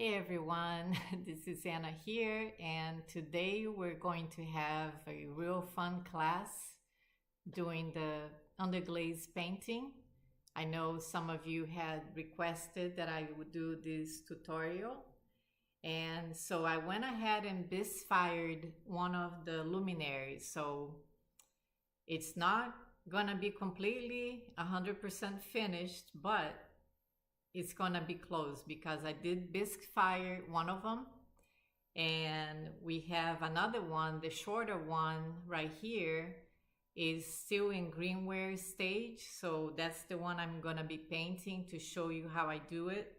Hey everyone, this is Anna here, and today we're going to have a real fun class doing the underglaze painting. I know some of you had requested that I would do this tutorial, and so I went ahead and bisfired one of the luminaires. So it's not gonna be completely 100% finished, but it's gonna be close because I did bisque fire one of them, and we have another one, the shorter one right here is still in greenware stage, so that's the one I'm gonna be painting to show you how I do it.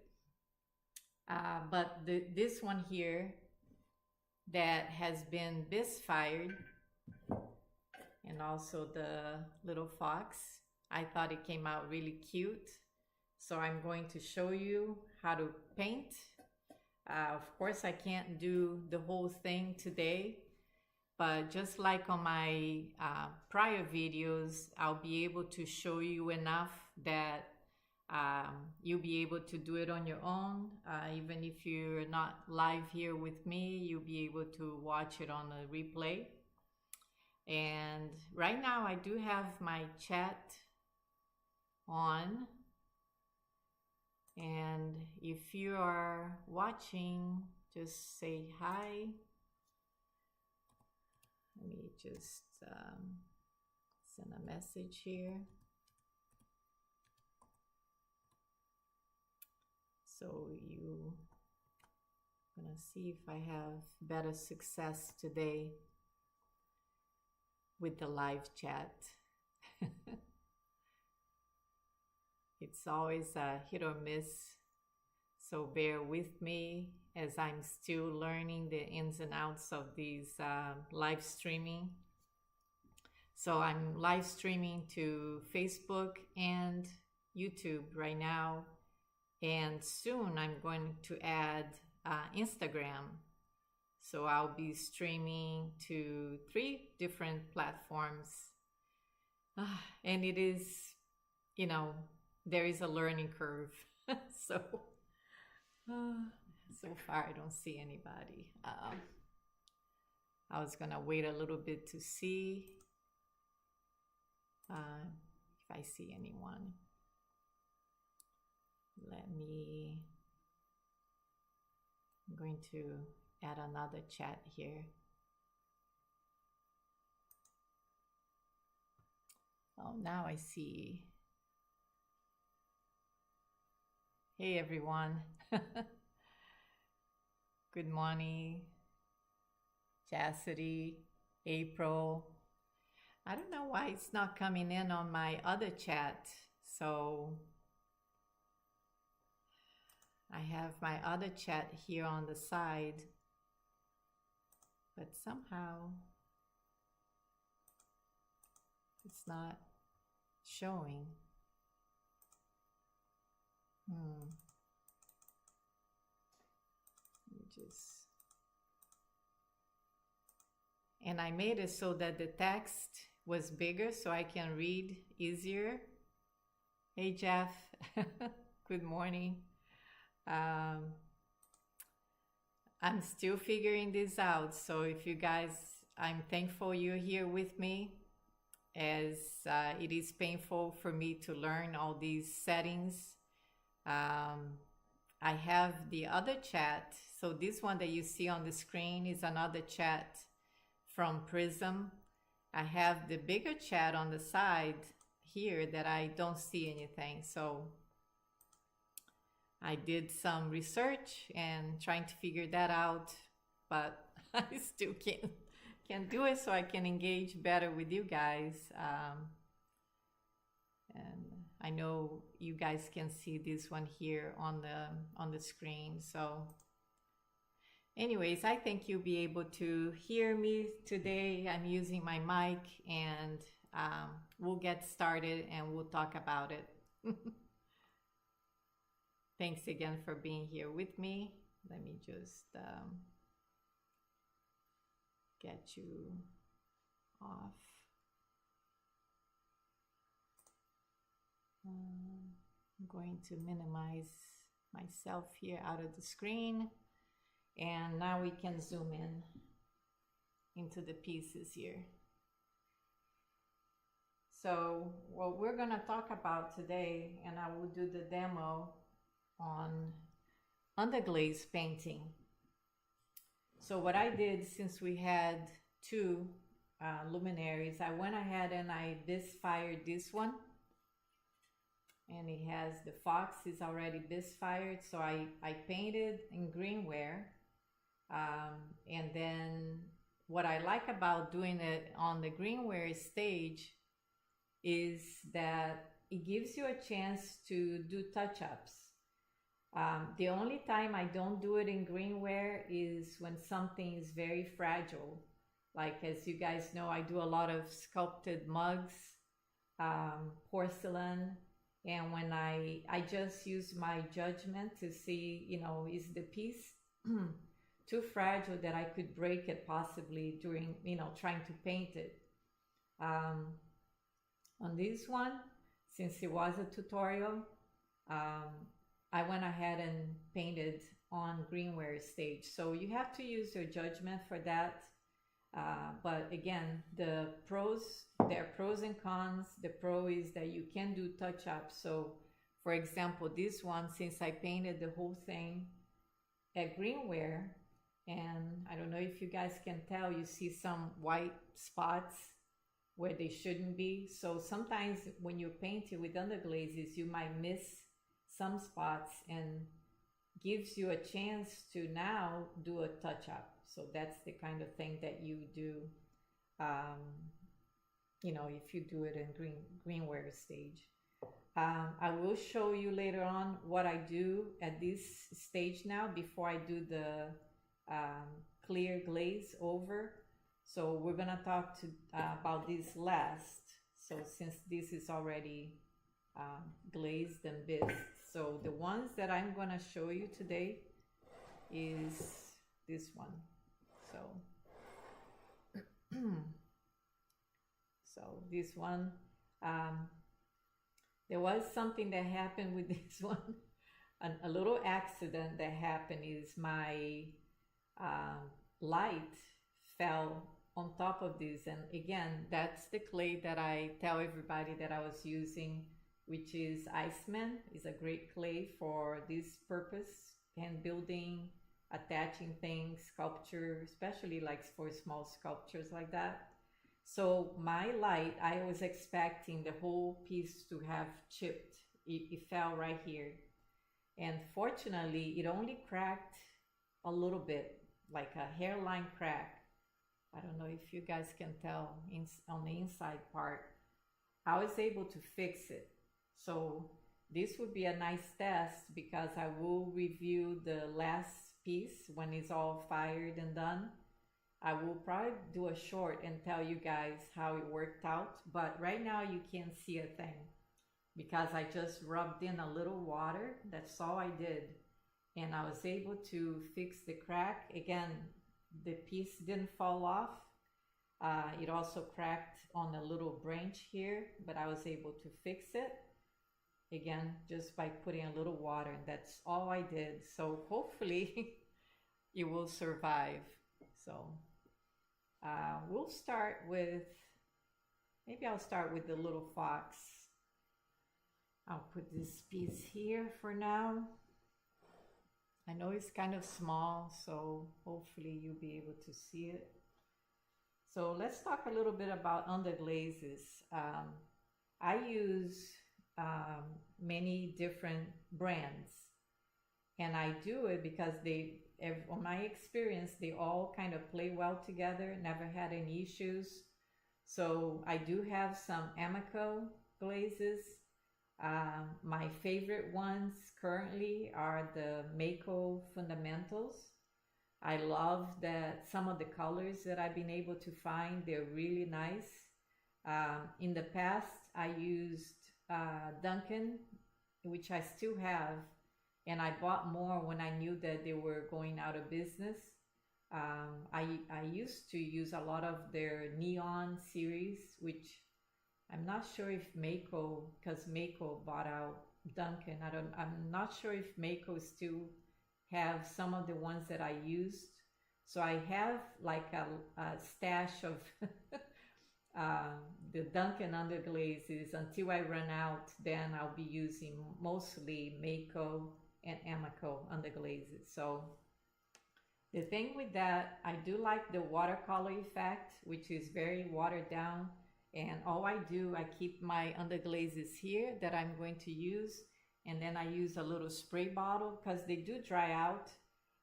But this one here that has been bisque fired, and also the little fox, I thought it came out really cute. So I'm going to show you how to paint. Of course, I can't do the whole thing today, but just like on my prior videos, I'll be able to show you enough that you'll be able to do it on your own. Even if you're not live here with me, you'll be able to watch it on a replay. And right now I do have my chat on. And if you are watching, just say hi. Let me just send a message here. So you gonna see if I have better success today with the live chat. It's always a hit or miss, so bear with me as I'm still learning the ins and outs of these live streaming. So I'm live streaming to Facebook and YouTube right now, and soon I'm going to add Instagram. So I'll be streaming to 3 different platforms. And it is, you know, there is a learning curve. So far I don't see anybody. I was gonna wait a little bit to see if I see anyone. I'm going to add another chat here. Oh, now I see. Hey everyone. Good morning, Chastity, April. I don't know why it's not coming in on my other chat. So I have my other chat here on the side, but somehow it's not showing. And I made it so that the text was bigger so I can read easier. Hey Jeff, good morning. I'm still figuring this out, so if you guys, I'm thankful you're here with me, as it is painful for me to learn all these settings. I have the other chat, so this one that you see on the screen is another chat from Prism. I have the bigger chat on the side here that I don't see anything, so I did some research and trying to figure that out, but I still can't do it, so I can engage better with you guys. And I know you guys can see this one here on the screen. So anyways, I think you'll be able to hear me today. I'm using my mic, and we'll get started and we'll talk about it. Thanks again for being here with me. Let me just get you off. I'm going to minimize myself here out of the screen. And now we can zoom in into the pieces here. So what we're going to talk about today, and I will do the demo on underglaze painting. So what I did, since we had two luminaries, I went ahead and I bisfired this one. And it has the fox is already bisfired, so I painted in greenware. And then what I like about doing it on the greenware stage is that it gives you a chance to do touch-ups. The only time I don't do it in greenware is when something is very fragile. Like, as you guys know, I do a lot of sculpted mugs, porcelain, and when I just use my judgment to see, you know, is the piece too fragile that I could break it possibly during, you know, trying to paint it. On this one, since it was a tutorial, I went ahead and painted on greenware stage. So you have to use your judgment for that. But again, there are pros and cons. The pro is that you can do touch-ups. So for example, this one, since I painted the whole thing at greenware, and I don't know if you guys can tell, you see some white spots where they shouldn't be. So sometimes when you're painting with underglazes, you might miss some spots, and gives you a chance to now do a touch-up. So that's the kind of thing that you do, you know, if you do it in greenware stage. I will show you later on what I do at this stage now before I do the clear glaze over. So we're gonna talk about this last. So since this is already glazed and bisqued. So the ones that I'm gonna show you today is this one. So, so this one, there was something that happened with this one. A little accident that happened is my light fell on top of this, and again, that's the clay that I tell everybody that I was using, which is Iceman. Is a great clay for this purpose, and building, attaching things, sculpture, especially like for small sculptures like that. So my light, I was expecting the whole piece to have chipped. It fell right here, and fortunately it only cracked a little bit, like a hairline crack. I don't know if you guys can tell on the inside part. I was able to fix it. So this would be a nice test, because I will review the last piece when it's all fired and done. I will probably do a short and tell you guys how it worked out, but right now you can't see a thing because I just rubbed in a little water. That's all I did, and I was able to fix the crack. Again, the piece didn't fall off. It also cracked on a little branch here, but I was able to fix it. Again, just by putting a little water, and that's all I did. So hopefully it will survive. So we'll start with, maybe I'll start with the little fox. I'll put this piece here for now. I know it's kind of small, so hopefully you'll be able to see it. So let's talk a little bit about underglazes. I use many different brands, and I do it because on my experience, they all kind of play well together, never had any issues. So I do have some Anaco glazes. My favorite ones currently are the Mayco fundamentals. I love that some of the colors that I've been able to find, they're really nice. In the past, I used Duncan, which I still have, and I bought more when I knew that they were going out of business. I used to use a lot of their neon series, which I'm not sure if Mayco, because Mayco bought out Duncan. I'm not sure if Mayco still have some of the ones that I used. So I have like a stash of uh, the Duncan underglazes until I run out. Then I'll be using mostly Mayco and Anaco underglazes. So the thing with that, I do like the watercolor effect, which is very watered down. And all I do, I keep my underglazes here that I'm going to use. And then I use a little spray bottle because they do dry out.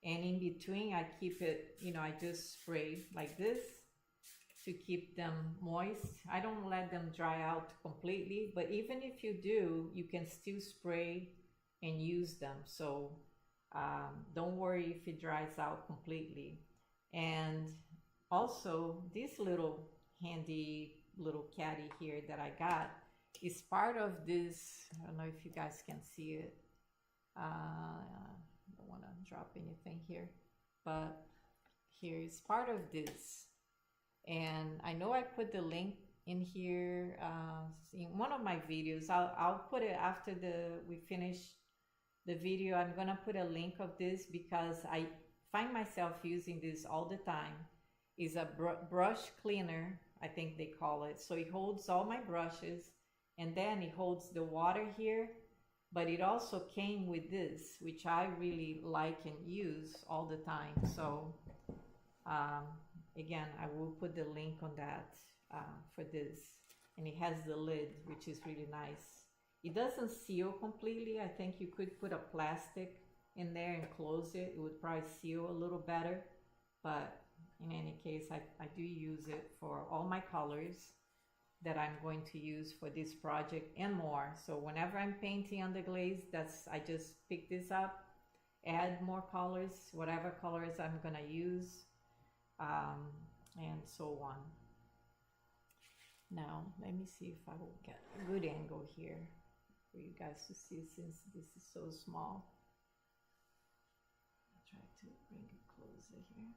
And in between, I keep it, I just spray like this to keep them moist. I don't let them dry out completely, but even if you do, you can still spray and use them. So don't worry if it dries out completely. And also this little handy little caddy here that I got is part of this. I don't know if you guys can see it. I don't want to drop anything here, but here is part of this. And I know I put the link in here in one of my videos. I'll put it after we finish the video. I'm gonna put a link of this because I find myself using this all the time. It's a brush cleaner, I think they call it. So it holds all my brushes, and then it holds the water here, but it also came with this, which I really like and use all the time. So again, I will put the link on that for this. And it has the lid, which is really nice. It doesn't seal completely. I think you could put a plastic in there and close it. It would probably seal a little better. But in any case, I do use it for all my colors that I'm going to use for this project and more. So whenever I'm painting underglaze, I just pick this up, add more colors, whatever colors I'm gonna use, and so on. Now, let me see if I will get a good angle here for you guys to see, since this is so small. I'll try to bring it closer here.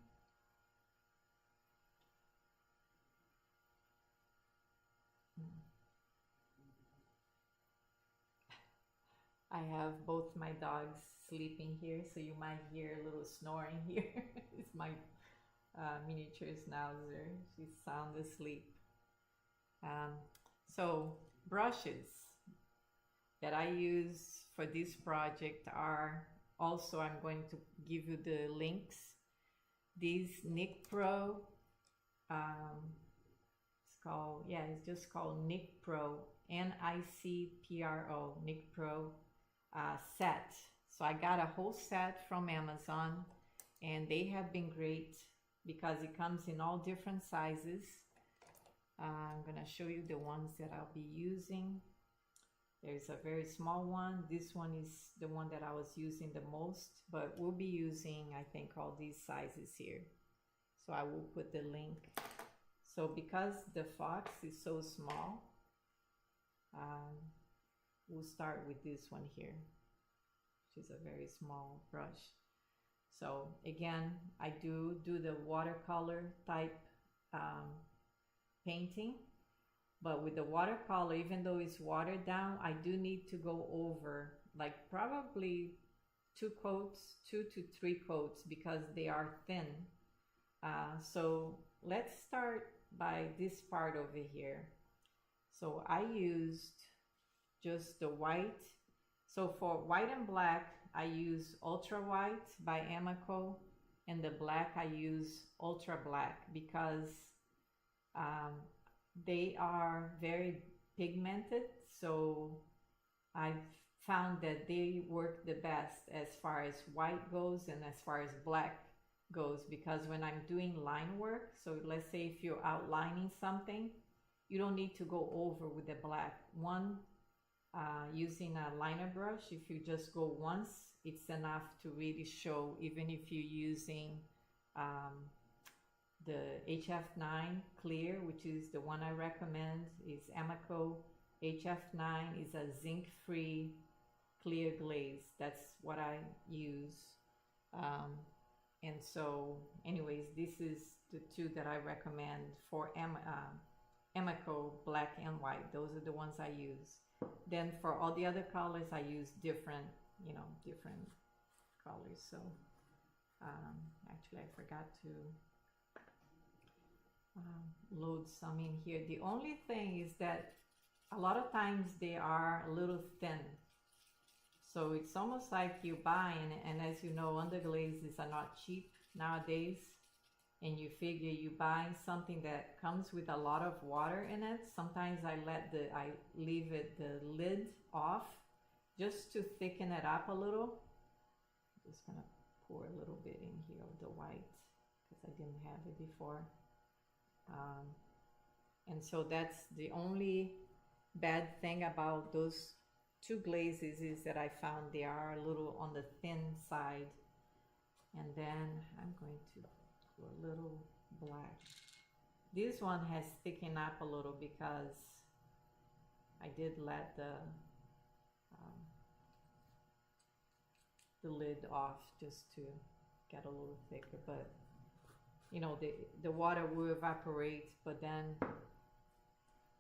I have both my dogs sleeping here, so you might hear a little snoring here. It's my miniature schnauzer. She's sound asleep. So brushes that I use for this project are also, I'm going to give you the links. These Nic Pro, it's just called Nic Pro, Nicpro, Nic Pro set. So I got a whole set from Amazon, and they have been great because it comes in all different sizes. I'm gonna show you the ones that I'll be using. There's a very small one. This one is the one that I was using the most, but we'll be using, I think, all these sizes here. So I will put the link. So because the fox is so small, we'll start with this one here, which is a very small brush. So again, I do the watercolor type painting, but with the watercolor, even though it's watered down, I do need to go over like probably 2 to 3 coats, because they are thin. So let's start by this part over here. So I used just the white. So for white and black, I use Ultra White by Anaco, and the black I use Ultra Black because they are very pigmented. So I've found that they work the best as far as white goes and as far as black goes, because when I'm doing line work, so let's say if you're outlining something, you don't need to go over with the black one. Using a liner brush, if you just go once, it's enough to really show, even if you're using the HF9 clear, which is the one I recommend, is Anaco HF9, is a zinc-free clear glaze. That's what I use. And so anyways, this is the 2 that I recommend for Anaco black and white. Those are the ones I use. Then for all the other colors, I use different, you know, different colors. So actually, I forgot to load some in here. The only thing is that a lot of times they are a little thin. So it's almost like you buy, and as you know, underglazes are not cheap nowadays. And you figure you buy something that comes with a lot of water in it. Sometimes I leave the lid off just to thicken it up a little. I'm just gonna pour a little bit in here of the white because I didn't have it before. And so that's the only bad thing about those two glazes, is that I found they are a little on the thin side. And then I'm going to do a little black. This one has thickened up a little because I did let the lid off just to get a little thicker, but you know, the water will evaporate, but then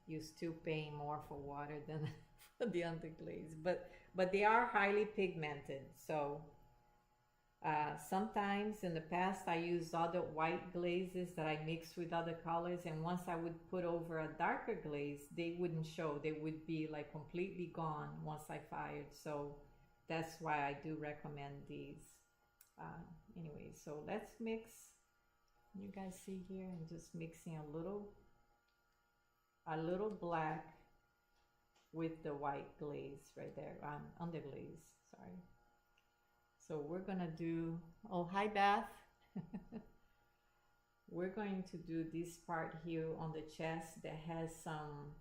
you're still paying more for water than for the underglaze. But they are highly pigmented, so sometimes in the past I used other white glazes that I mixed with other colors, and once I would put over a darker glaze, they wouldn't show. They would be like completely gone once I fired. So that's why I do recommend these. Anyway, so let's mix. You guys see here, I'm just mixing a little black with the white glaze right there, underglaze, sorry. So we're gonna do, oh, hi Beth. We're going to do this part here on the chest that has some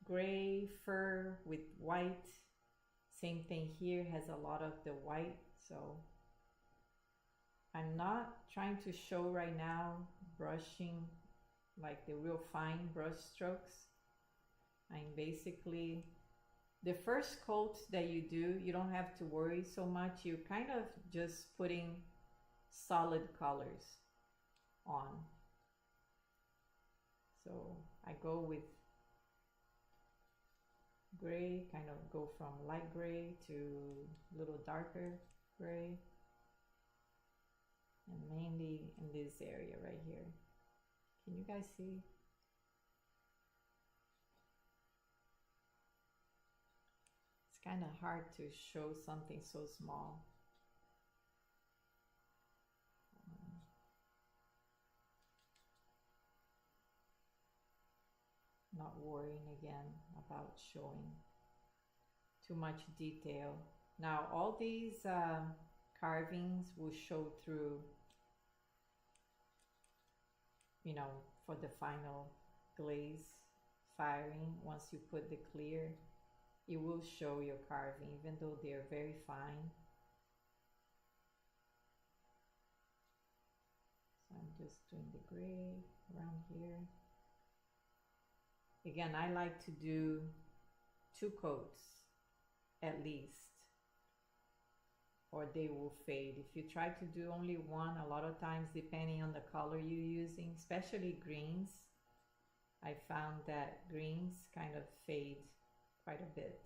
gray fur with white. Same thing here, has a lot of the white. So I'm not trying to show right now brushing like the real fine brush strokes. I'm basically, the first coat that you do, you don't have to worry so much. You're kind of just putting solid colors on. So I go with gray, kind of go from light gray to a little darker gray. And mainly in this area right here. Can you guys see? It's kind of hard to show something so small. Not worrying again about showing too much detail. Now all these carvings will show through, you know, for the final glaze firing. Once you put the clear, it will show your carving, even though they're very fine. So I'm just doing the gray around here. Again, I like to do 2 coats at least, or they will fade. If you try to do only one, a lot of times, depending on the color you're using, especially greens, I found that greens kind of fade quite a bit.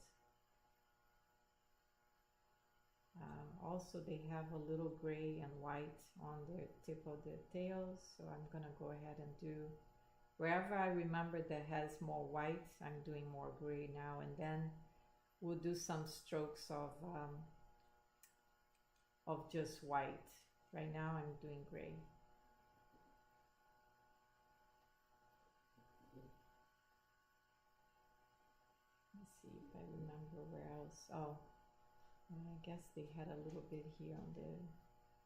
Also, they have a little gray and white on the tip of the tails, so I'm gonna go ahead and do, wherever I remember that has more white, I'm doing more gray now, and then we'll do some strokes of just white. Right now I'm doing gray. Let's see if I remember where else. Oh, I guess they had a little bit here on the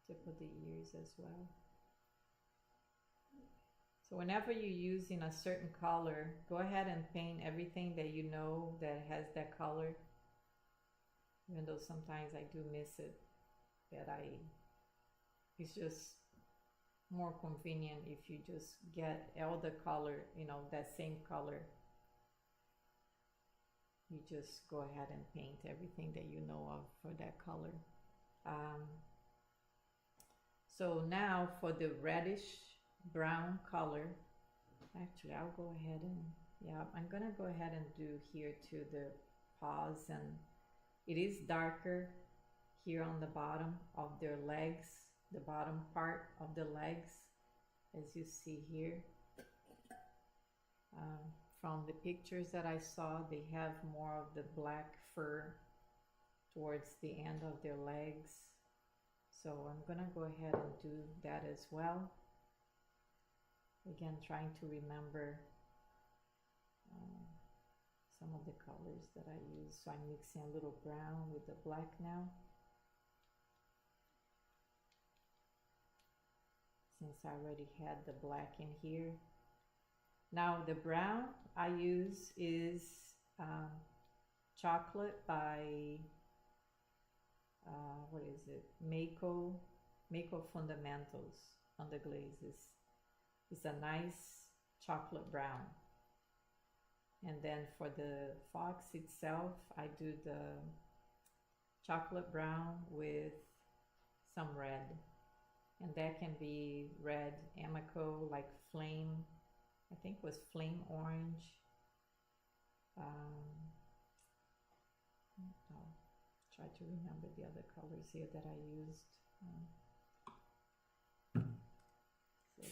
tip of the ears as well. So whenever you're using a certain color, go ahead and paint everything that you know that has that color. Even though sometimes I do miss it, it's just more convenient if you just get all the color, you know, that same color. You just go ahead and paint everything that you know of for that color. So now for the reddish brown color, actually I'll go ahead and, yeah, I'm gonna go ahead and do here to the paws, and it is darker here on the bottom of their legs, the bottom part of the legs, as you see here. From the pictures that I saw, they have more of the black fur towards the end of their legs. So I'm gonna go ahead and do that as well. Again, trying to remember some of the colors that I use. So I'm mixing a little brown with the black now, since I already had the black in here. Now the brown I use is chocolate by what is it? Mayco Fundamentals Underglazes. It's a nice chocolate brown. And then for the fox itself, I do the chocolate brown with some red. And that can be red Anaco, like flame, I think it was flame orange. I'll try to remember the other colors here that I used. So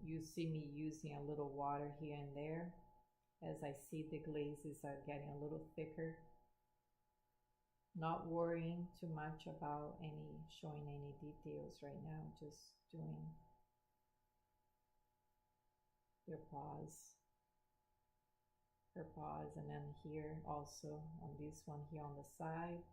you see me using a little water here and there as I see the glazes are getting a little thicker. Not worrying too much about showing any details right now, just doing their paws, her paws, and then here also on this one here on the side.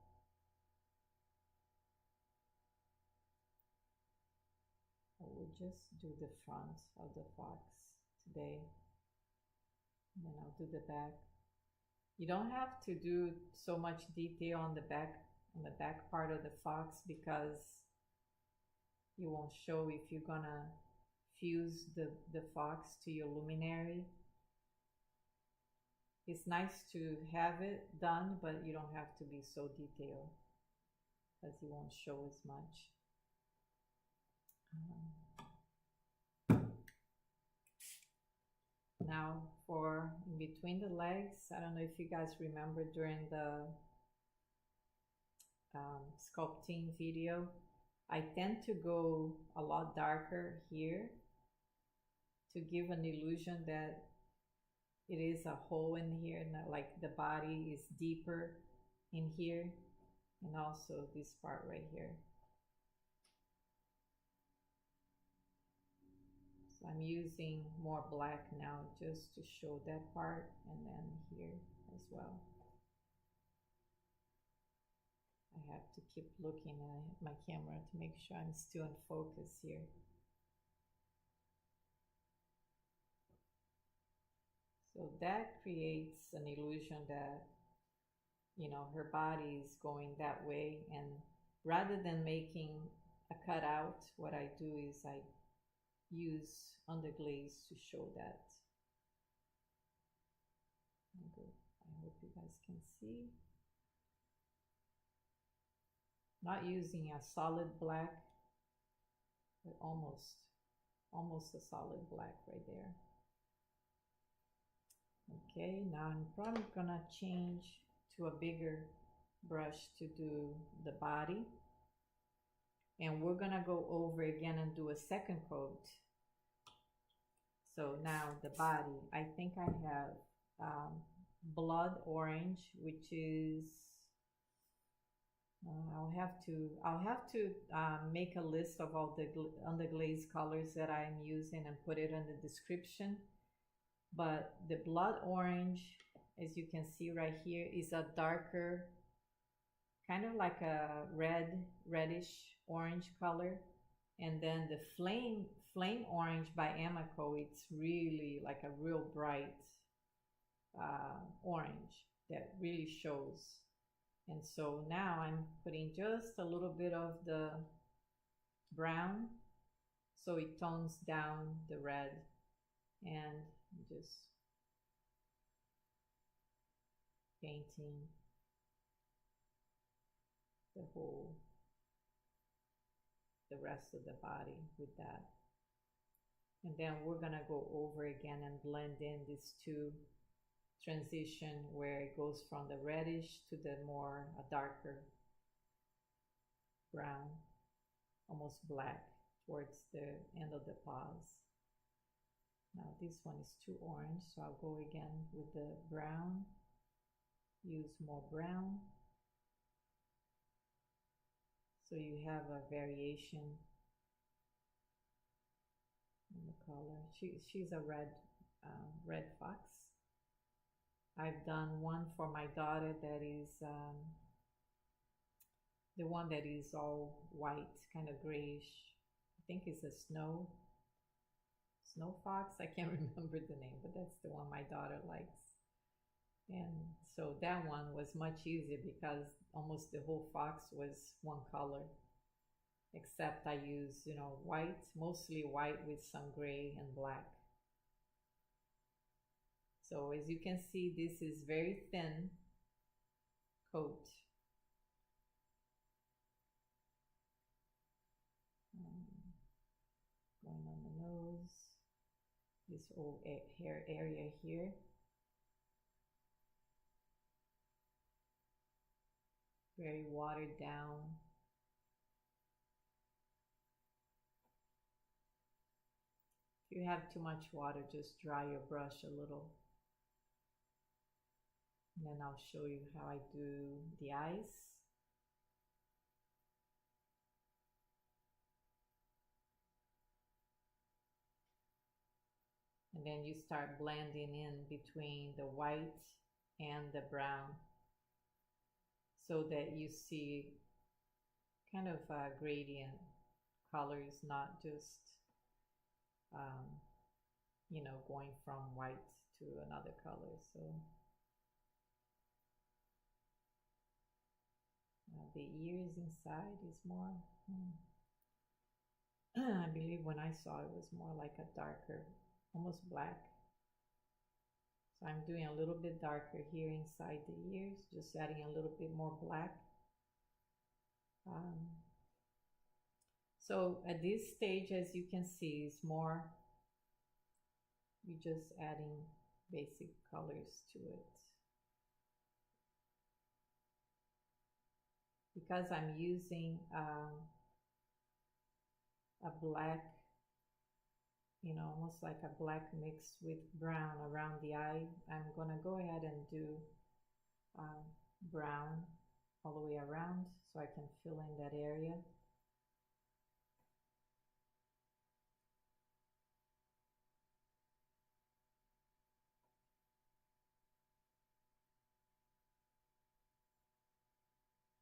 I will just do the front of the fox today, and then I'll do the back. You don't have to do so much detail on the back part of the fox, because you won't show if you're gonna fuse the fox to your luminary. It's nice to have it done, but you don't have to be so detailed, because you won't show as much. Now for in between the legs, I don't know if you guys remember during the sculpting video, I tend to go a lot darker here to give an illusion that it is a hole in here, and that like the body is deeper in here, and also this part right here. So I'm using more black now just to show that part, and then here as well. I have to keep looking at my camera to make sure I'm still in focus here. So that creates an illusion that, you know, her body is going that way, and rather than making a cutout, what I do is I use underglaze to show that. I hope you guys can see. Not using a solid black, but almost a solid black right there. Okay, now I'm probably gonna change to a bigger brush to do the body. And we're gonna go over again and do a second coat. So now the body, I think I have blood orange, which is, I'll have to make a list of all the underglaze colors that I'm using and put it in the description. But the blood orange, as you can see right here, is a darker, kind of like a reddish orange color. And then the flame orange by Anaco, it's really like a real bright orange that really shows. And so now I'm putting just a little bit of the brown, so it tones down the red, and just painting the rest of the body with that. And then we're gonna go over again and blend in these two transition where it goes from the reddish to the more darker brown, almost black towards the end of the paws. Now this one is too orange, so I'll go again with the brown, use more brown. So you have a variation in the color. She's a red fox. I've done one for my daughter that is the one that is all white, kind of grayish. I think it's a snow fox. I can't remember the name, but that's the one my daughter likes. And so that one was much easier because almost the whole fox was one color, except I use, you know, white, mostly white with some gray and black. So as you can see, this is very thin coat. Going on the nose, this whole hair area here. Very watered down. If you have too much water, just dry your brush a little. And then I'll show you how I do the eyes. And then you start blending in between the white and the brown so that you see kind of a gradient colors, not just, you know, going from white to another color. So the ears inside is more, I believe when I saw it was more like a darker, almost black. So I'm doing a little bit darker here inside the ears, just adding a little bit more black. So at this stage, as you can see, it's more, you're just adding basic colors to it. Because I'm using a black, you know, almost like a black mixed with brown around the eye, I'm gonna go ahead and do brown all the way around so I can fill in that area.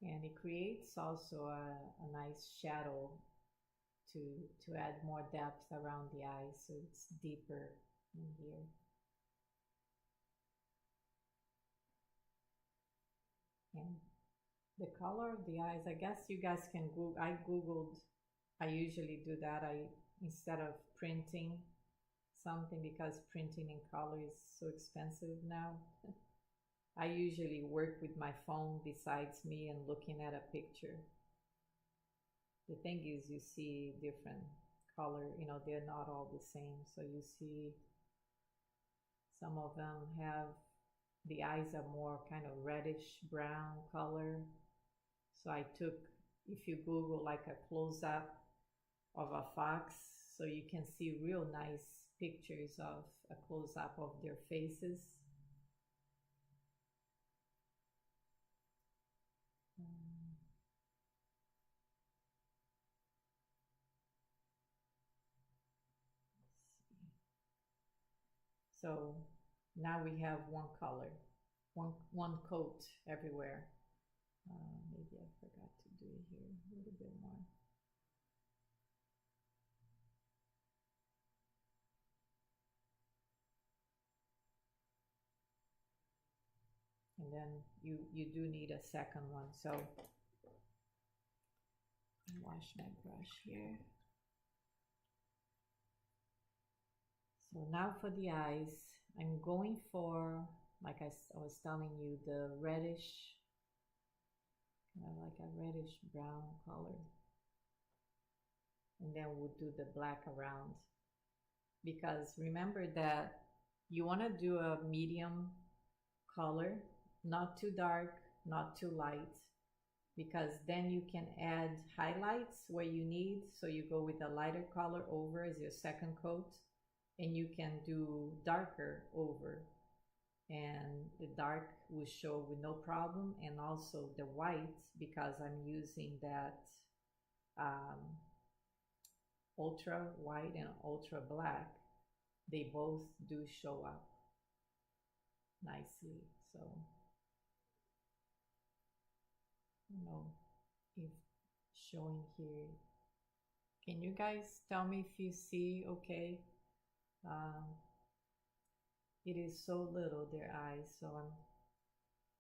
And it creates also a nice shadow to add more depth around the eyes, so it's deeper in here. And the color of the eyes, I guess you guys can Google. I Googled, I usually do that. Instead of printing something, because printing in color is so expensive now, I usually work with my phone besides me and looking at a picture. The thing is, you see different color, you know, they're not all the same. So you see some of them have, the eyes are more kind of reddish brown color. So I took, if you Google like a close-up of a fox, so you can see real nice pictures of a close-up of their faces. So now we have one color, one coat everywhere. Maybe I forgot to do it here a little bit more. And then you do need a second one. So wash my brush here. So now for the eyes, I'm going for, like I was telling you, the reddish, kind of like a reddish brown color. And then we'll do the black around. Because remember that you want to do a medium color, not too dark, not too light, because then you can add highlights where you need. So you go with a lighter color over as your second coat, and you can do darker over, and the dark will show with no problem. And also the white, because I'm using that ultra white and ultra black, they both do show up nicely. So I don't know if showing here, can you guys tell me if you see okay? It is so little, their eyes, so I'm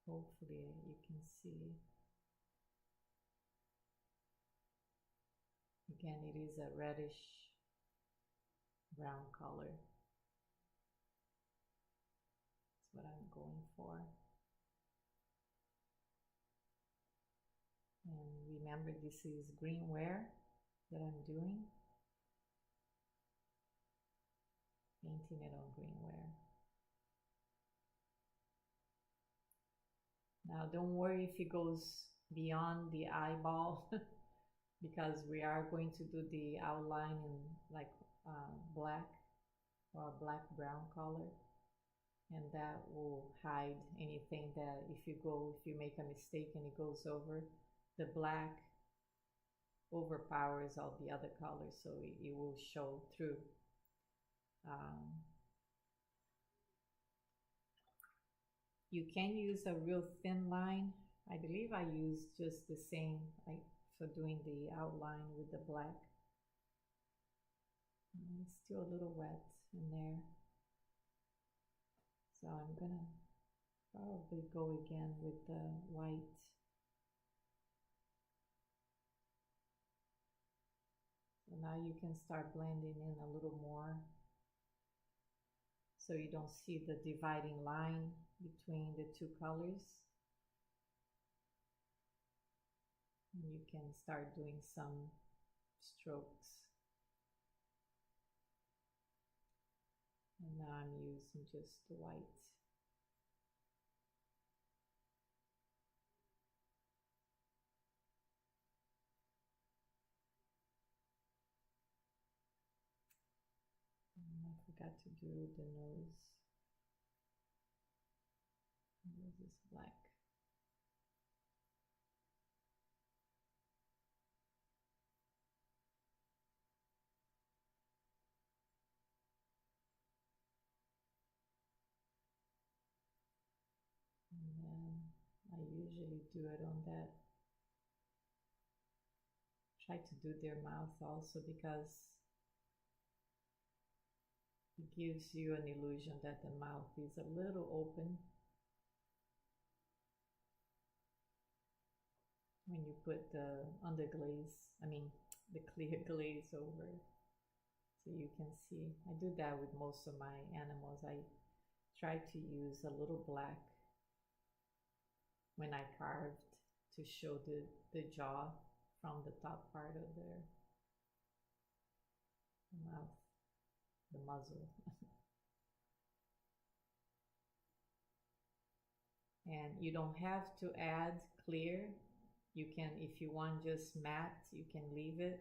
hopefully you can see. Again, it is a reddish brown color. That's what I'm going for. And remember, this is greenware that I'm doing. Painting it on greenware. Now don't worry if it goes beyond the eyeball because we are going to do the outline in like black or black brown color, and that will hide anything that if you make a mistake and it goes over, the black overpowers all the other colors, so it will show through. You can use a real thin line. I believe I used just the same for doing the outline with the black. It's still a little wet in there. So I'm gonna probably go again with the white. So now you can start blending in a little more, so you don't see the dividing line between the two colors. And you can start doing some strokes. And now I'm using just the white. And I forgot to do the nose. The nose is black. And then I usually do it on that. Try to do their mouth also, because it gives you an illusion that the mouth is a little open when you put the underglaze, the clear glaze over, so you can see. I do that with most of my animals. I try to use a little black when I carved to show the jaw from the top part of their mouth, the muzzle. And you don't have to add clear. You can, if you want just matte, you can leave it.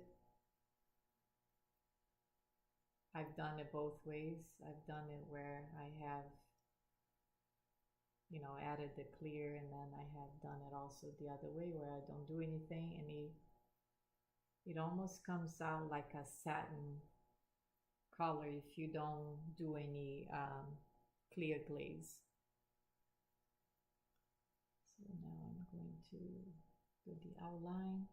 I've done it both ways. I've done it where I have, added the clear, and then I have done it also the other way where I don't do anything, and it almost comes out like a satin color if you don't do any clear glaze. So now I'm going to do the outline.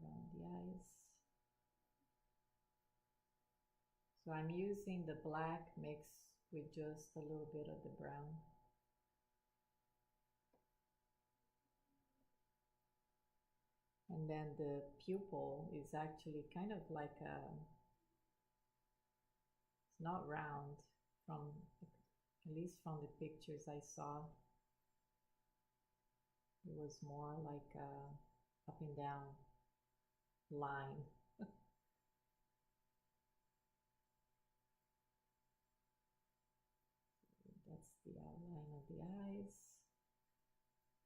Around the eyes. So I'm using the black mixed with just a little bit of the brown. And then the pupil is actually kind of like it's not round, at least from the pictures I saw. It was more like up and down. line. That's the outline of the eyes.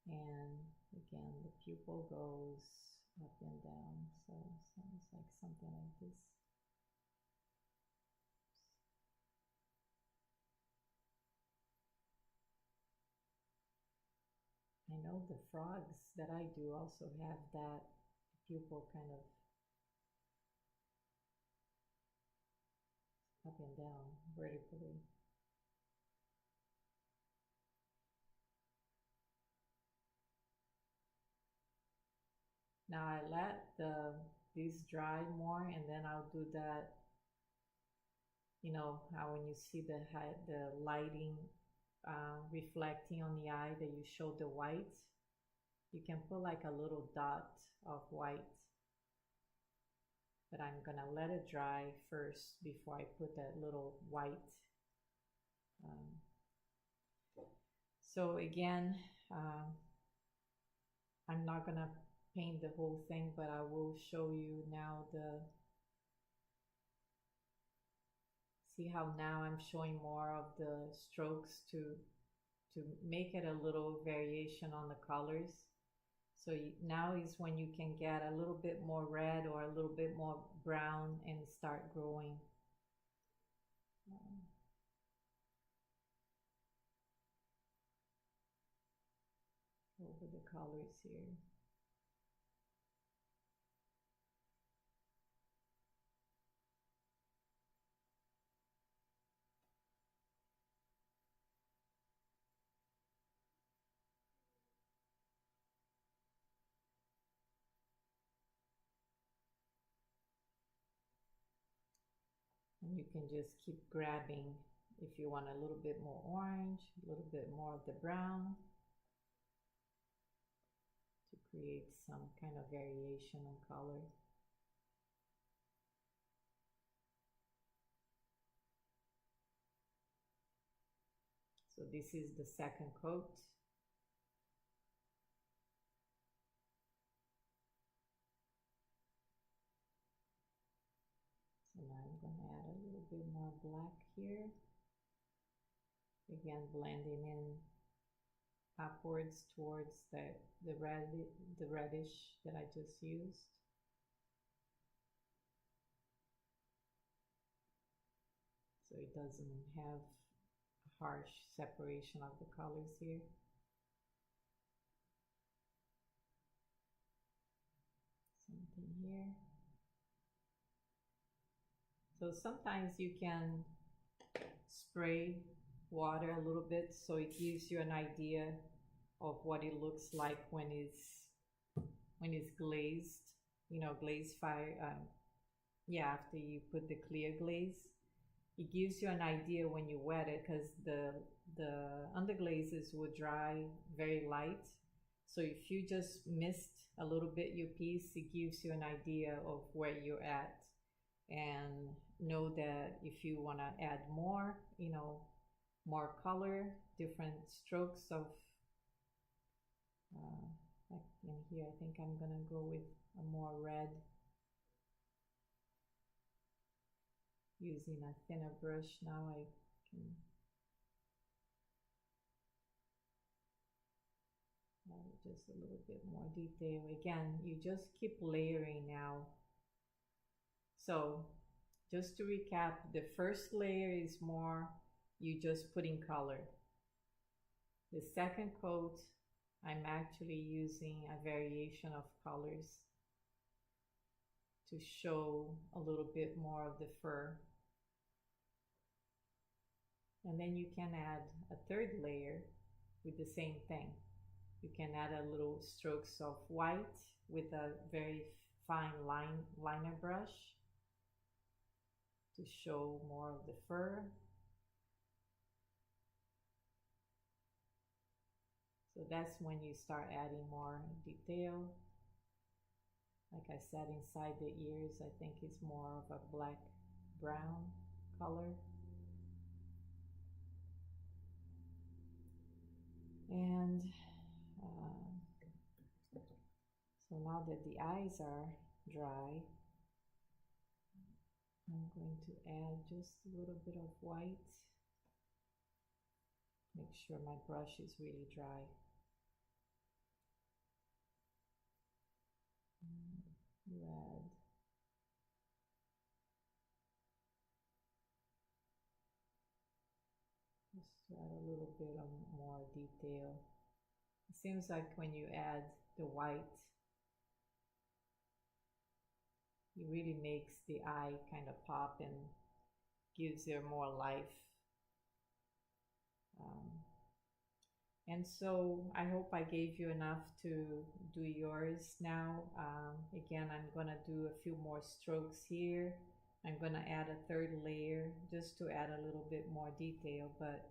And again, the pupil goes up and down, so it sounds like something like this. I know the frogs that I do also have that pupil kind of up and down vertically. Now I let these dry more, and then I'll do that. You know how when you see the lighting reflecting on the eye, that you show the white, you can put like a little dot of white. But I'm gonna let it dry first before I put that little white. So again, I'm not gonna paint the whole thing, but I will show you now see how now I'm showing more of the strokes to make it a little variation on the colors. So now is when you can get a little bit more red or a little bit more brown and start growing. Over the colors here. And you can just keep grabbing if you want a little bit more orange, a little bit more of the brown, to create some kind of variation in color. So this is the second coat. So now I'm going to add a little bit more black here. Again, blending in upwards towards the reddish that I just used. So it doesn't have a harsh separation of the colors here. Something here. So sometimes you can spray water a little bit so it gives you an idea of what it looks like when it's glazed, you know, glazed fire. Yeah, after you put the clear glaze, it gives you an idea when you wet it, because the underglazes will dry very light. So if you just mist a little bit your piece, it gives you an idea of where you're at. And know that if you want to add more, you know, more color, different strokes of like in here, I think I'm gonna go with a more red, using a thinner brush. Now I can add just a little bit more detail. Again, you just keep layering now. So just to recap, the first layer is more you just putting color. The second coat, I'm actually using a variation of colors to show a little bit more of the fur. And then you can add a third layer with the same thing. You can add a little strokes of white with a very fine liner brush to show more of the fur. So that's when you start adding more detail. Like I said, inside the ears, I think it's more of a black-brown color. And so now that the eyes are dry. I'm going to add just a little bit of white. Make sure my brush is really dry. Red. Just add a little bit of more detail. It seems like when you add the white, it really makes the eye kind of pop and gives there more life. And so I hope I gave you enough to do yours now. Again, I'm gonna do a few more strokes here. I'm gonna add a third layer just to add a little bit more detail, but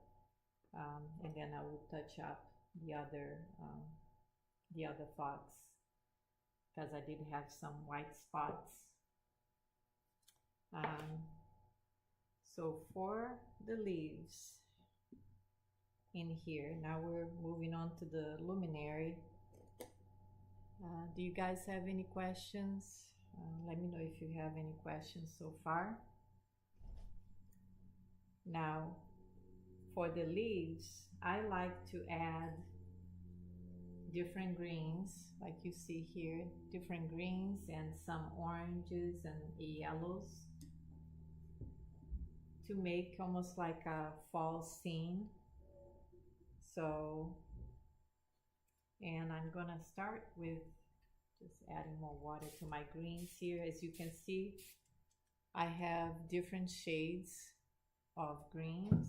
and then I will touch up the other fox because I did have some white spots. So for the leaves in here, now we're moving on to the luminary. Do you guys have any questions? Let me know if you have any questions so far. Now, for the leaves, I like to add different greens, like you see here, different greens and some oranges and yellows to make almost like a fall scene. So, and I'm gonna start with just adding more water to my greens here. As you can see, I have different shades of greens.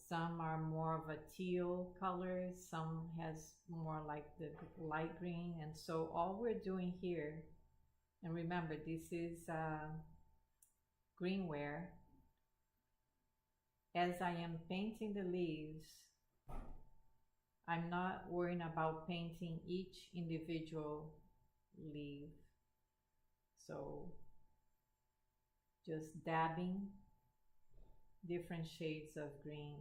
Some are more of a teal color, some has more like the light green. And so all we're doing here, and remember this is greenware, as I am painting the leaves, I'm not worrying about painting each individual leaf. So just dabbing different shades of green.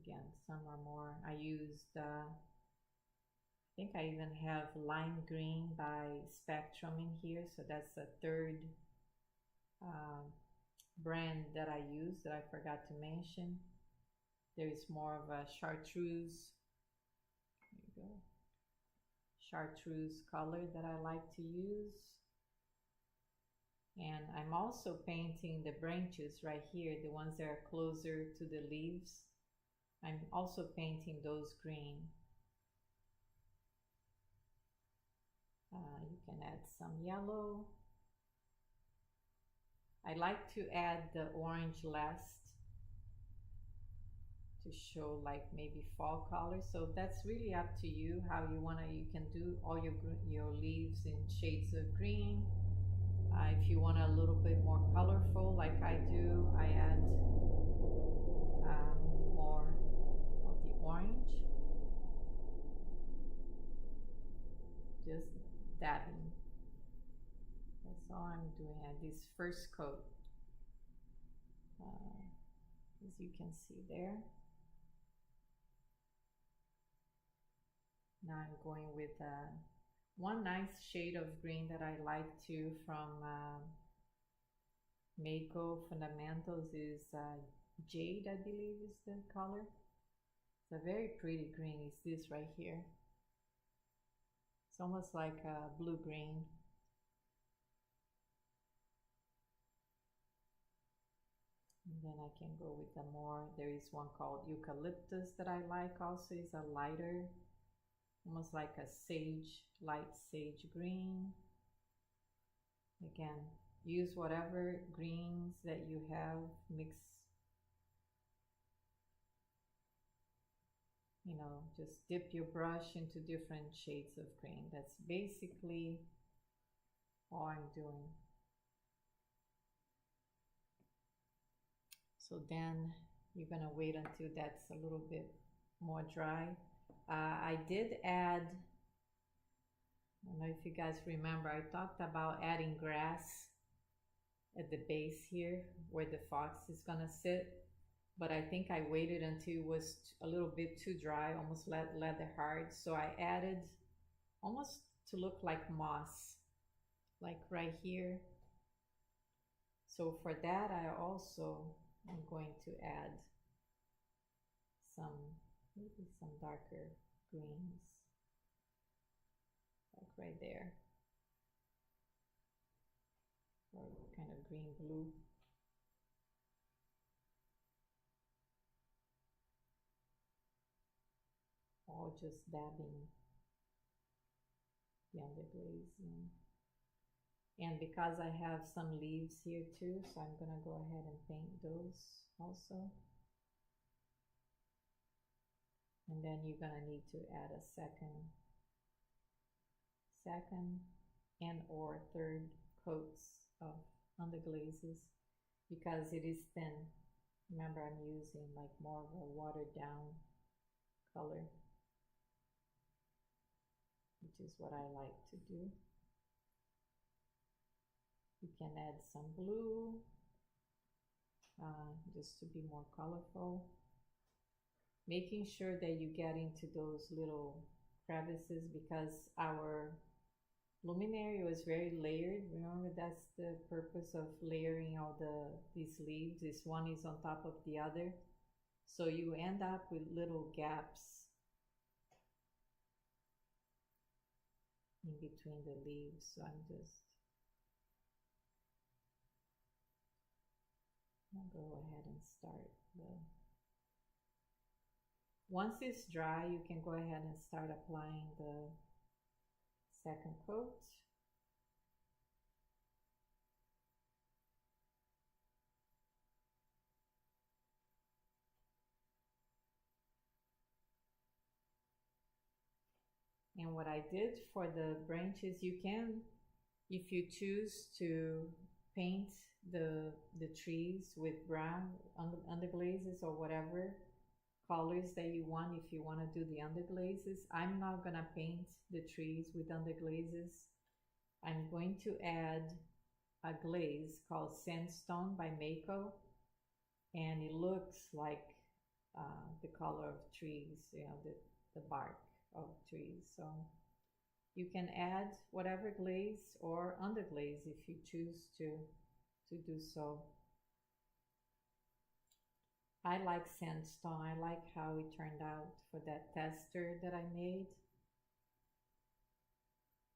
Again, some are more, I used, I think I even have lime green by Spectrum in here. So that's the third brand that I use that I forgot to mention. There is more of a chartreuse, there you go, chartreuse color that I like to use. And I'm also painting the branches right here, the ones that are closer to the leaves. I'm also painting those green. You can add some yellow. I like to add the orange last to show like maybe fall color. So that's really up to you how you wanna. You can do all your leaves in shades of green. If you want a little bit more colorful, like I do, I add more of the orange. Just dabbing. That's all I'm doing at this first coat. As you can see there. Now I'm going with one nice shade of green that I like too from Mayco Fundamentals is Jade, I believe is the color. It's a very pretty green. It's this right here. It's almost like a blue-green. And then I can go with the more, there is one called Eucalyptus that I like also. It's a lighter, almost like a sage, light sage green. Again, use whatever greens that you have, mix, you know, just dip your brush into different shades of green. That's basically all I'm doing. So then you're gonna wait until that's a little bit more dry. I did add, I don't know if you guys remember, I talked about adding grass at the base here where the fox is gonna sit, but I think I waited until it was a little bit too dry, almost leather hard. So I added almost to look like moss, like right here. So for that, I also am going to add some, maybe some darker greens, like right there, or kind of green blue. All just dabbing the underglaze in. And because I have some leaves here too, so I'm gonna go ahead and paint those also. And then you're gonna need to add a second and or third coats of underglazes because it is thin. Remember, I'm using like more of a watered down color, which is what I like to do. You can add some blue, just to be more colorful. Making sure that you get into those little crevices because our luminaire was very layered. Remember, that's the purpose of layering all these leaves. This one is on top of the other. So you end up with little gaps in between the leaves. So I'll go ahead and start once it's dry, you can go ahead and start applying the second coat. And what I did for the branches, you can, if you choose to paint the trees with brown underglazes or whatever colors that you want, if you want to do the underglazes. I'm not gonna paint the trees with underglazes. I'm going to add a glaze called Sandstone by Mayco, and it looks like the color of trees, you know, the bark of trees. So you can add whatever glaze or underglaze if you choose to do so. I like sandstone. I like how it turned out for that tester that I made.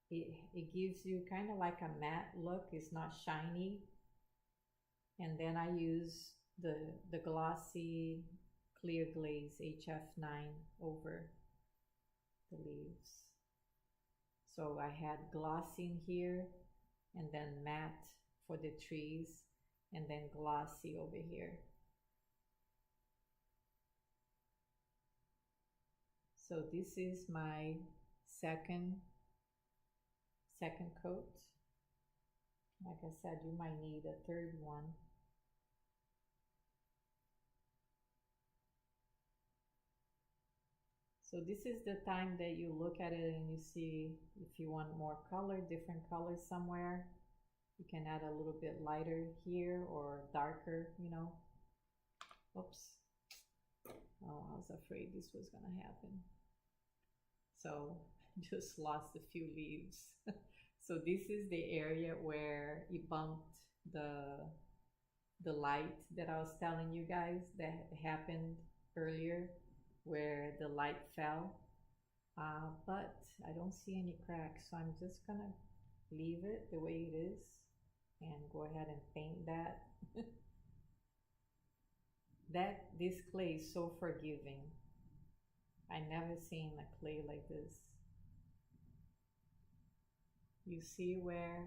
It gives you kind of like a matte look. It's not shiny. And then I use the glossy clear glaze HF9 over the leaves. So I had glossy in here, and then matte for the trees, and then glossy over here. So this is my second coat. Like I said, you might need a third one. So this is the time that you look at it and you see if you want more color, different colors somewhere. You can add a little bit lighter here or darker, you know. Oops. Oh, I was afraid this was gonna happen. So just lost a few leaves. So this is the area where it bumped the light that I was telling you guys that happened earlier, where the light fell. But I don't see any cracks, so I'm just gonna leave it the way it is and go ahead and paint that. This clay is so forgiving. I never seen a clay like this. You see where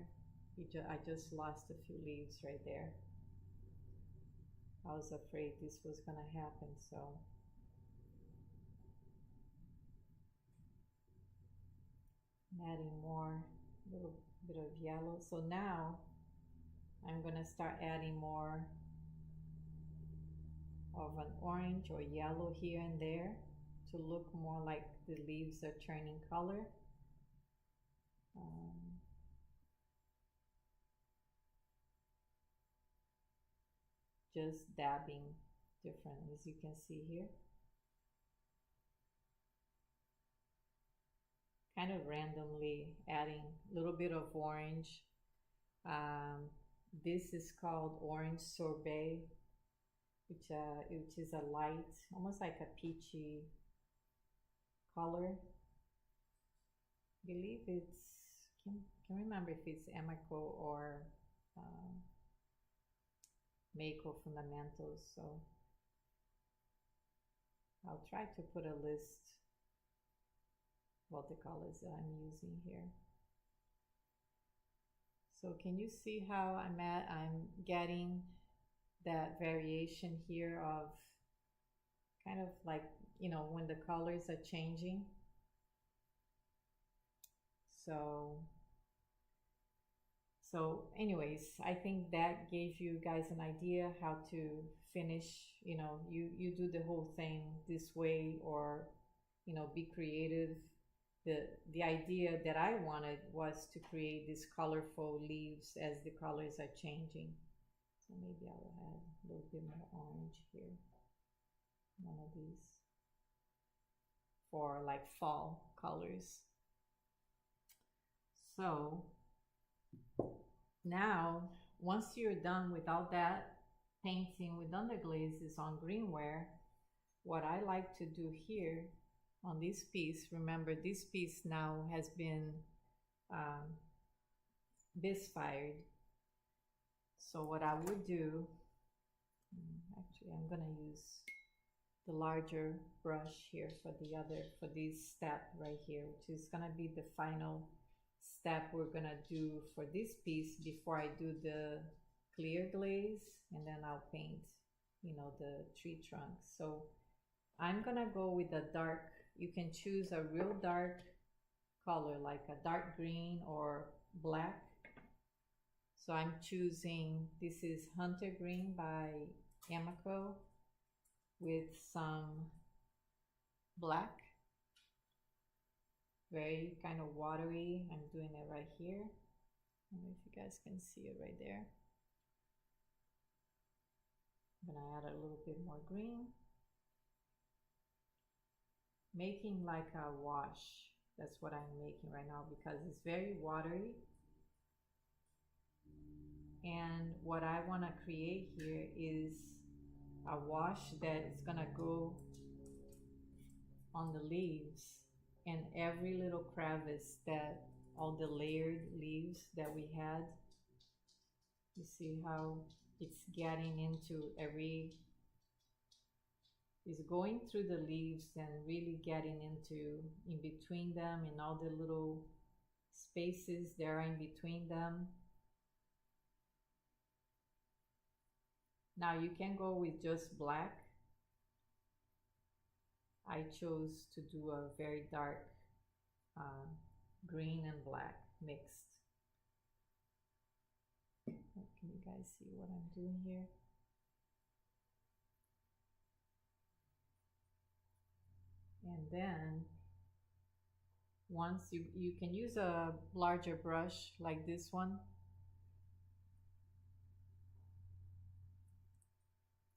I just lost a few leaves right there. I was afraid this was gonna happen, so I'm adding more, a little bit of yellow. So now I'm gonna start adding more of an orange or yellow here and there to look more like the leaves are turning color. Just dabbing different, as you can see here. kind of randomly adding a little bit of orange. This is called orange sorbet, which is a light, almost like a peachy color. I believe it's, can remember if it's Anaco or Mayco Fundamentals. So I'll try to put a list of the colors that I'm using here. So can you see how I'm getting that variation here of kind of like, you know, when the colors are changing. So anyways, I think that gave you guys an idea how to finish, you know, you do the whole thing this way, or, you know, be creative. The idea that I wanted was to create these colorful leaves as the colors are changing. So maybe I will add a little bit more orange here. One of these for like fall colors. So now, once you're done with all that painting with underglazes on greenware, what I like to do here on this piece, remember this piece now has been bisfired. So what I would do, actually I'm gonna use the larger brush here for this step right here, which is gonna be the final step we're gonna do for this piece before I do the clear glaze, and then I'll paint, you know, the tree trunk. So I'm gonna go with a dark, you can choose a real dark color like a dark green or black. So I'm choosing, this is Hunter Green by Anaco with some black, very kind of watery. I'm doing it right here. I don't know if you guys can see it right there. I'm gonna add a little bit more green, making like a wash. That's what I'm making right now because it's very watery. And what I want to create here is a wash that is gonna go on the leaves and every little crevice, that all the layered leaves that we had. You see how it's getting into it's going through the leaves and really getting into in between them, and all the little spaces there in between them. Now you can go with just black. I chose to do a very dark green and black mixed. Can you guys see what I'm doing here? And then once you can use a larger brush like this one.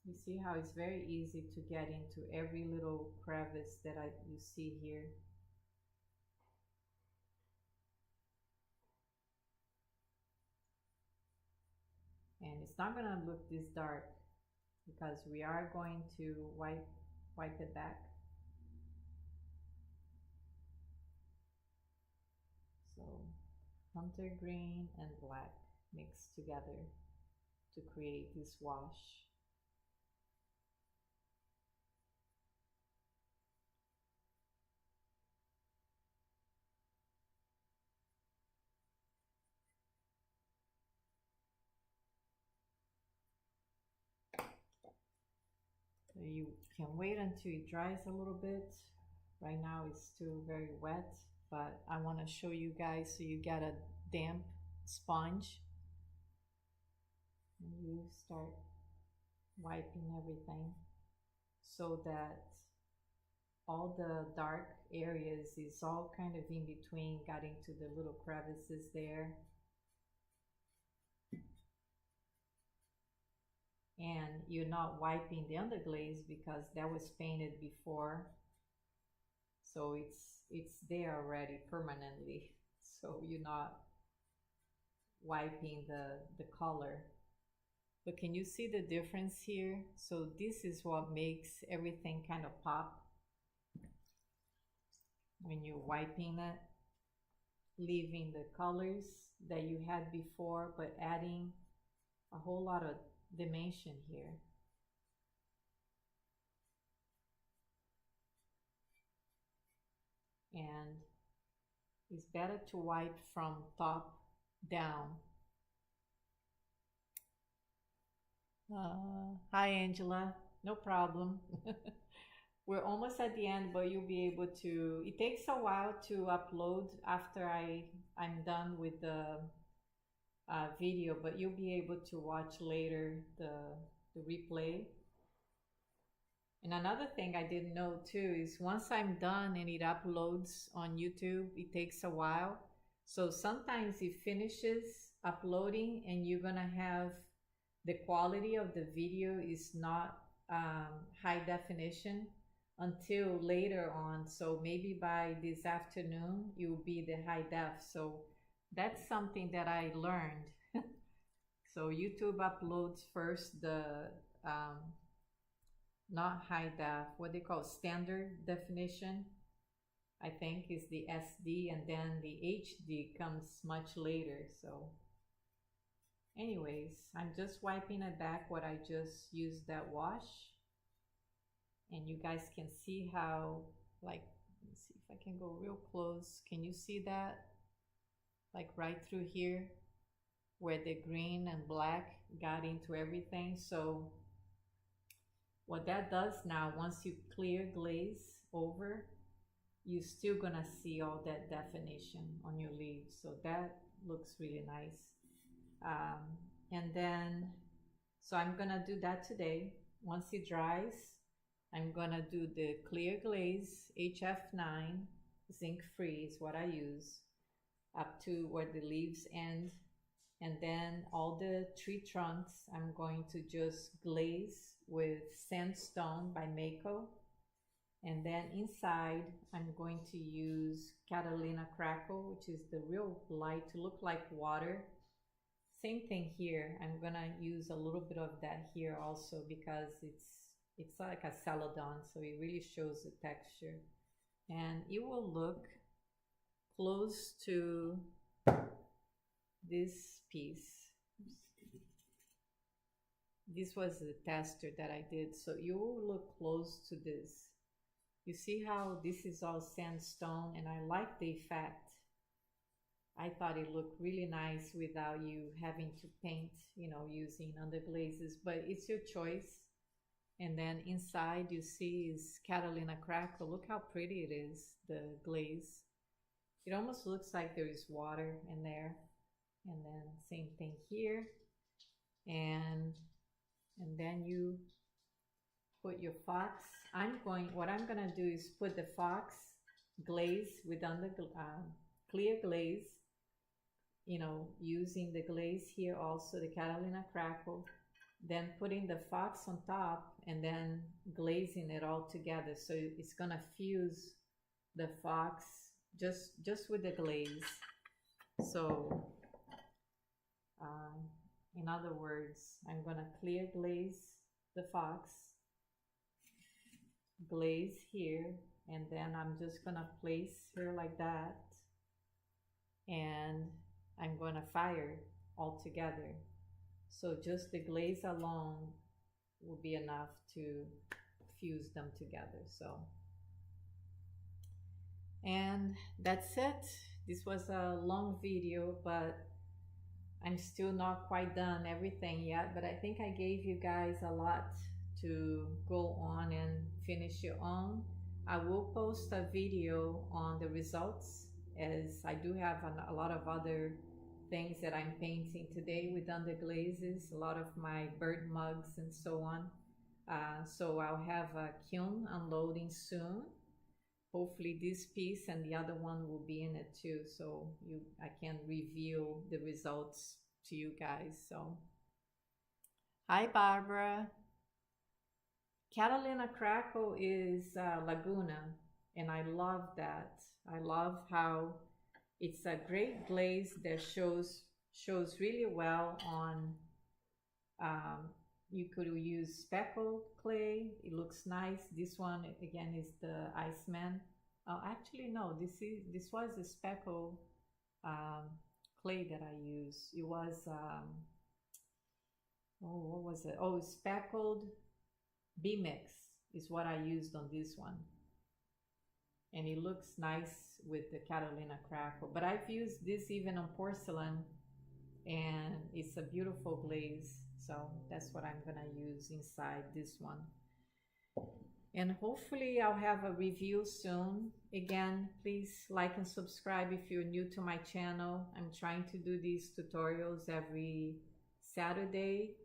You see how it's very easy to get into every little crevice that you see here. And it's not gonna look this dark because we are going to wipe it back. So hunter green and black mixed together to create this wash. So you can wait until it dries a little bit. Right now it's still very wet, but I want to show you guys so you get a damp sponge. And you start wiping everything so that all the dark areas is all kind of in between, got into the little crevices there. And you're not wiping the underglaze because that was painted before. So it's there already permanently. So you're not wiping the color. But can you see the difference here? So this is what makes everything kind of pop when you're wiping it, leaving the colors that you had before, but adding a whole lot of dimension here. And it's better to wipe from top down. Hi, Angela. No problem. We're almost at the end, but you'll be able to. It takes a while to upload after I'm done with the video, but you'll be able to watch later the replay. And another thing I didn't know too is once I'm done and it uploads on YouTube, it takes a while. So sometimes it finishes uploading and you're gonna have the quality of the video is not high definition until later on. So maybe by this afternoon, you'll be the high def. So that's something that I learned. So YouTube uploads first the not high def, what they call standard definition, I think is the SD, and then the HD comes much later. So anyways, I'm just wiping it back what I just used that wash, and you guys can see how, like, let me see if I can go real close. Can you see that? Like right through here where the green and black got into everything. So what that does now, once you clear glaze over, you're still gonna see all that definition on your leaves. So that looks really nice. And then, so I'm gonna do that today. Once it dries, I'm gonna do the clear glaze HF9, zinc free is what I use, up to where the leaves end. And then all the tree trunks, I'm going to just glaze with sandstone by Mayco. And then inside, I'm going to use Catalina Crackle, which is the real light to look like water. Same thing here. I'm gonna use a little bit of that here also because it's like a celadon, so it really shows the texture. And it will look close to this piece. This was the tester that I did, so you will look close to this. You see how this is all sandstone, and I like the effect. I thought it looked really nice without you having to paint, you know, using underglazes, but it's your choice. And then inside you see is Catalina Crackle. Look how pretty it is, the glaze. It almost looks like there is water in there. And then same thing here. And then you put your fox. What I'm gonna do is put the fox glaze with clear glaze, you know, using the glaze here also, the Catalina Crackle, then putting the fox on top and then glazing it all together. So it's gonna fuse the fox just with the glaze. So in other words, I'm gonna clear glaze the fox, glaze here, and then I'm just gonna place her like that, and I'm gonna fire all together. So just the glaze alone will be enough to fuse them together. So, and that's it. This was a long video, but I'm still not quite done everything yet, but I think I gave you guys a lot to go on and finish your own. I will post a video on the results, as I do have a lot of other things that I'm painting today with underglazes, a lot of my bird mugs and so on. So I'll have a kiln unloading soon. Hopefully this piece and the other one will be in it too, so I can reveal the results to you guys. So, hi Barbara. Catalina Crackle is Laguna. And I love that. I love how it's a great glaze that shows really well on, um, you could use speckled clay. It looks nice. This one again is the Iceman. Oh, actually no, this was a speckle um, clay that I use. It was oh, what was it? Oh, speckled B mix is what I used on this one, and it looks nice with the Catalina crackle. But I've used this even on porcelain, and it's a beautiful glaze. So that's what I'm gonna use inside this one. And hopefully I'll have a review soon. Again, please like and subscribe if you're new to my channel. I'm trying to do these tutorials every Saturday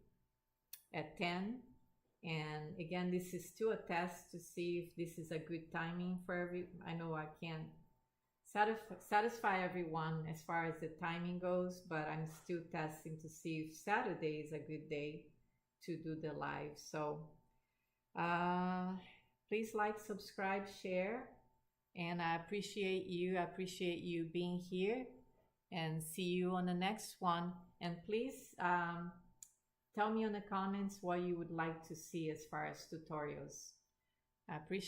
at 10. And again, this is still a test to see if this is a good timing for I know I can't satisfy everyone as far as the timing goes, but I'm still testing to see if Saturday is a good day to do the live. So please like, subscribe, share, and I appreciate you. I appreciate you being here, and see you on the next one. And please tell me in the comments what you would like to see as far as tutorials. I appreciate